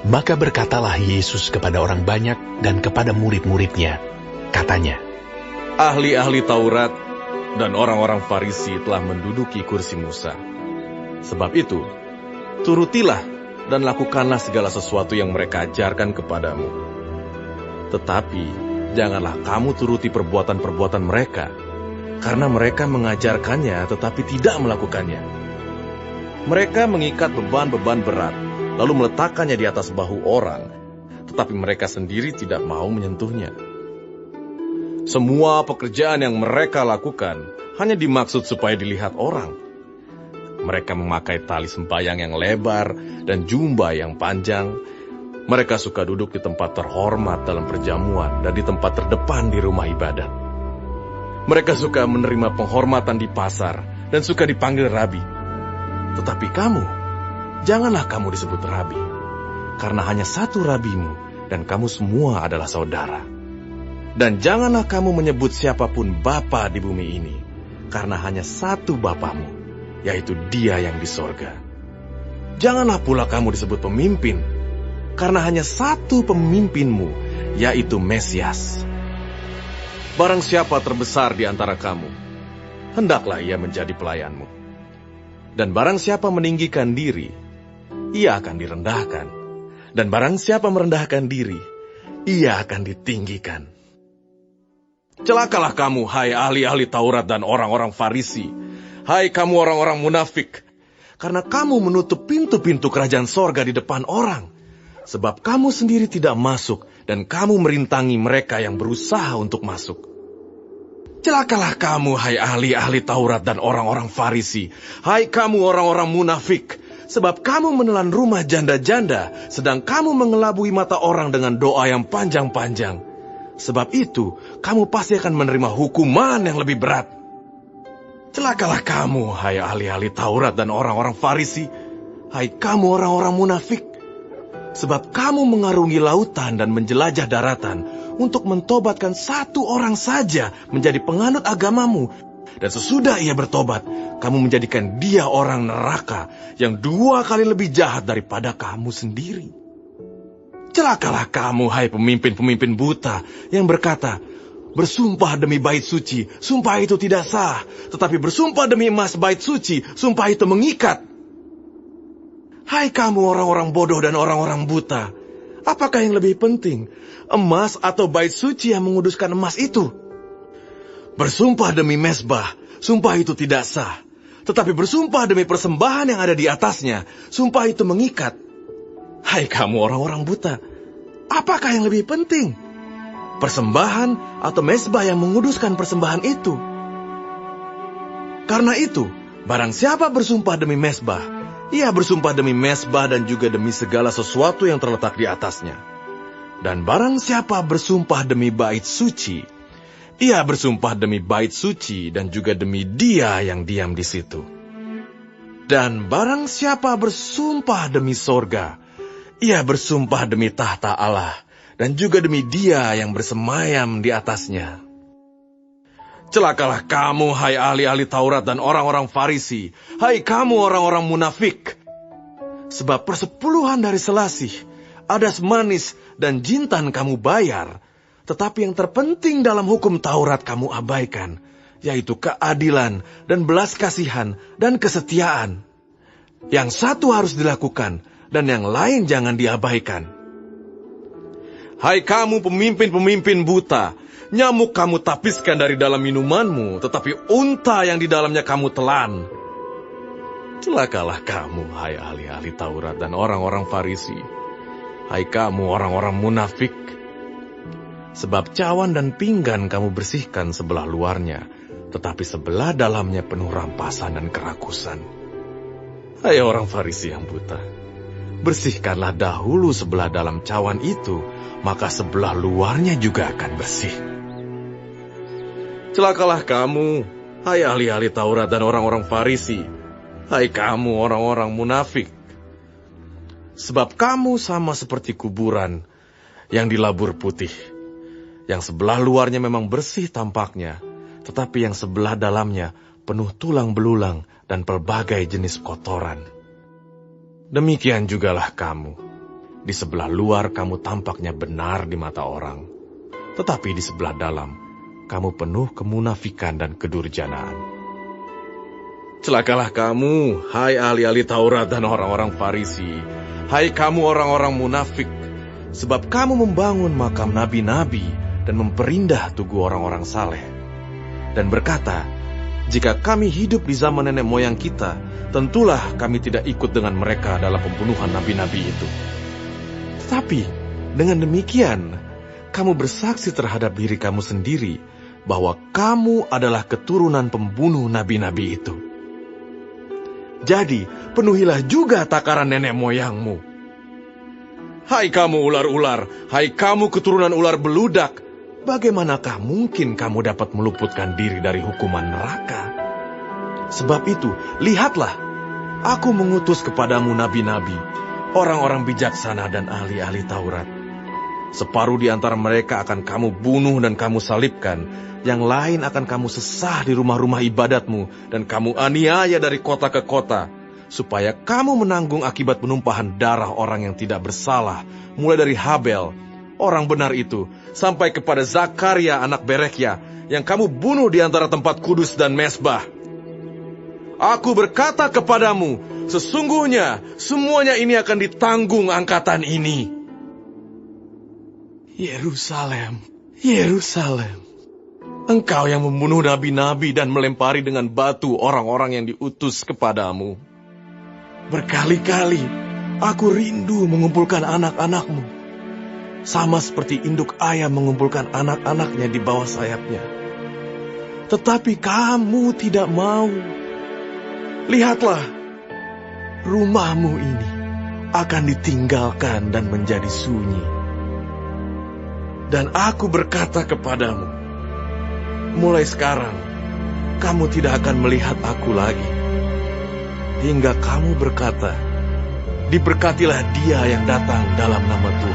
Maka berkatalah Yesus kepada orang banyak dan kepada murid-muridnya, katanya, ahli-ahli Taurat dan orang-orang Farisi telah menduduki kursi Musa. Sebab itu, turutilah dan lakukanlah segala sesuatu yang mereka ajarkan kepadamu. Tetapi, janganlah kamu turuti perbuatan-perbuatan mereka, karena mereka mengajarkannya tetapi tidak melakukannya. Mereka mengikat beban-beban berat, lalu meletakkannya di atas bahu orang, tetapi mereka sendiri tidak mau menyentuhnya. Semua pekerjaan yang mereka lakukan hanya dimaksud supaya dilihat orang. Mereka memakai tali sembahyang yang lebar dan jubah yang panjang. Mereka suka duduk di tempat terhormat dalam perjamuan dan di tempat terdepan di rumah ibadat. Mereka suka menerima penghormatan di pasar dan suka dipanggil rabi. Tetapi kamu, janganlah kamu disebut rabi, karena hanya satu rabimu, dan kamu semua adalah saudara. Dan janganlah kamu menyebut siapapun bapa di bumi ini, karena hanya satu bapamu, yaitu Dia yang di sorga. Janganlah pula kamu disebut pemimpin, karena hanya satu pemimpinmu, yaitu Mesias. Barang siapa terbesar di antara kamu, hendaklah ia menjadi pelayanmu. Dan barang siapa meninggikan diri, ia akan direndahkan. Dan barang siapa merendahkan diri, ia akan ditinggikan. Celakalah kamu, hai ahli-ahli Taurat dan orang-orang Farisi. Hai kamu orang-orang munafik, karena kamu menutup pintu-pintu kerajaan sorga di depan orang. Sebab kamu sendiri tidak masuk, dan kamu merintangi mereka yang berusaha untuk masuk. Celakalah kamu, hai ahli-ahli Taurat dan orang-orang Farisi. Hai kamu orang-orang munafik, sebab kamu menelan rumah janda-janda, sedang kamu mengelabui mata orang dengan doa yang panjang-panjang. Sebab itu, kamu pasti akan menerima hukuman yang lebih berat. Celakalah kamu, hai ahli-ahli Taurat dan orang-orang Farisi. Hai kamu orang-orang munafik, sebab kamu mengarungi lautan dan menjelajah daratan untuk mentobatkan satu orang saja menjadi penganut agamamu. Dan sesudah ia bertobat, kamu menjadikan dia orang neraka yang 2 kali lebih jahat daripada kamu sendiri. Celakalah kamu, hai pemimpin-pemimpin buta yang berkata, bersumpah demi bait suci, sumpah itu tidak sah. Tetapi bersumpah demi emas bait suci, sumpah itu mengikat. Hai kamu orang-orang bodoh dan orang-orang buta, apakah yang lebih penting, emas atau bait suci yang menguduskan emas itu? Bersumpah demi mezbah, sumpah itu tidak sah. Tetapi bersumpah demi persembahan yang ada di atasnya, sumpah itu mengikat. Hai kamu orang-orang buta, apakah yang lebih penting, persembahan atau mezbah yang menguduskan persembahan itu? Karena itu, barang siapa bersumpah demi mezbah, ia bersumpah demi mezbah dan juga demi segala sesuatu yang terletak di atasnya. Dan barang siapa bersumpah demi bait suci, ia bersumpah demi bait suci dan juga demi Dia yang diam di situ. Dan barang siapa bersumpah demi sorga, ia bersumpah demi tahta Allah dan juga demi Dia yang bersemayam di atasnya. Celakalah kamu, hai ahli-ahli Taurat dan orang-orang Farisi. Hai kamu orang-orang munafik. Sebab persepuluhan dari selasih, adas manis dan jintan kamu bayar. Tetapi yang terpenting dalam hukum Taurat kamu abaikan, yaitu keadilan dan belas kasihan dan kesetiaan. Yang satu harus dilakukan, dan yang lain jangan diabaikan. Hai kamu pemimpin-pemimpin buta, nyamuk kamu tapiskan dari dalam minumanmu, tetapi unta yang di dalamnya kamu telan. Celakalah kamu, hai ahli-ahli Taurat dan orang-orang Farisi. Hai kamu orang-orang munafik, sebab cawan dan pinggan kamu bersihkan sebelah luarnya, tetapi sebelah dalamnya penuh rampasan dan kerakusan. Hai orang Farisi yang buta, bersihkanlah dahulu sebelah dalam cawan itu, maka sebelah luarnya juga akan bersih. Celakalah kamu, hai ahli-ahli Taurat dan orang-orang Farisi. Hai kamu orang-orang munafik, sebab kamu sama seperti kuburan yang dilabur putih, yang sebelah luarnya memang bersih tampaknya, tetapi yang sebelah dalamnya penuh tulang belulang dan pelbagai jenis kotoran. Demikian jugalah kamu, Di sebelah luar kamu tampaknya benar di mata orang, tetapi di sebelah dalam kamu penuh kemunafikan dan kedurjanaan. Celakalah kamu, hai ahli-ahli Taurat dan orang-orang Farisi, hai kamu orang-orang munafik, sebab kamu membangun makam nabi-nabi dan memperindah tugu orang-orang saleh. Dan berkata, jika kami hidup di zaman nenek moyang kita, tentulah kami tidak ikut dengan mereka dalam pembunuhan nabi-nabi itu. Tetapi dengan demikian, kamu bersaksi terhadap diri kamu sendiri bahwa kamu adalah keturunan pembunuh nabi-nabi itu. Jadi, penuhilah juga takaran nenek moyangmu. Hai kamu ular-ular, hai kamu keturunan ular beludak, bagaimanakah mungkin kamu dapat meluputkan diri dari hukuman neraka? Sebab itu, lihatlah, aku mengutus kepadamu nabi-nabi, orang-orang bijaksana dan ahli-ahli Taurat. Separuh di antara mereka akan kamu bunuh dan kamu salibkan, yang lain akan kamu sesah di rumah-rumah ibadatmu, dan kamu aniaya dari kota ke kota, supaya kamu menanggung akibat penumpahan darah orang yang tidak bersalah, mulai dari Habel, orang benar itu, sampai kepada Zakaria anak Berekya, yang kamu bunuh di antara tempat kudus dan mesbah. Aku berkata kepadamu, sesungguhnya semuanya ini akan ditanggung angkatan ini. Yerusalem, Yerusalem, engkau yang membunuh nabi-nabi dan melempari dengan batu orang-orang yang diutus kepadamu. Berkali-kali aku rindu mengumpulkan anak-anakmu, sama seperti induk ayam mengumpulkan anak-anaknya di bawah sayapnya. Tetapi kamu tidak mau. Lihatlah, rumahmu ini akan ditinggalkan dan menjadi sunyi. Dan aku berkata kepadamu, mulai sekarang, kamu tidak akan melihat aku lagi. Hingga kamu berkata, diberkatilah dia yang datang dalam nama Tuhan.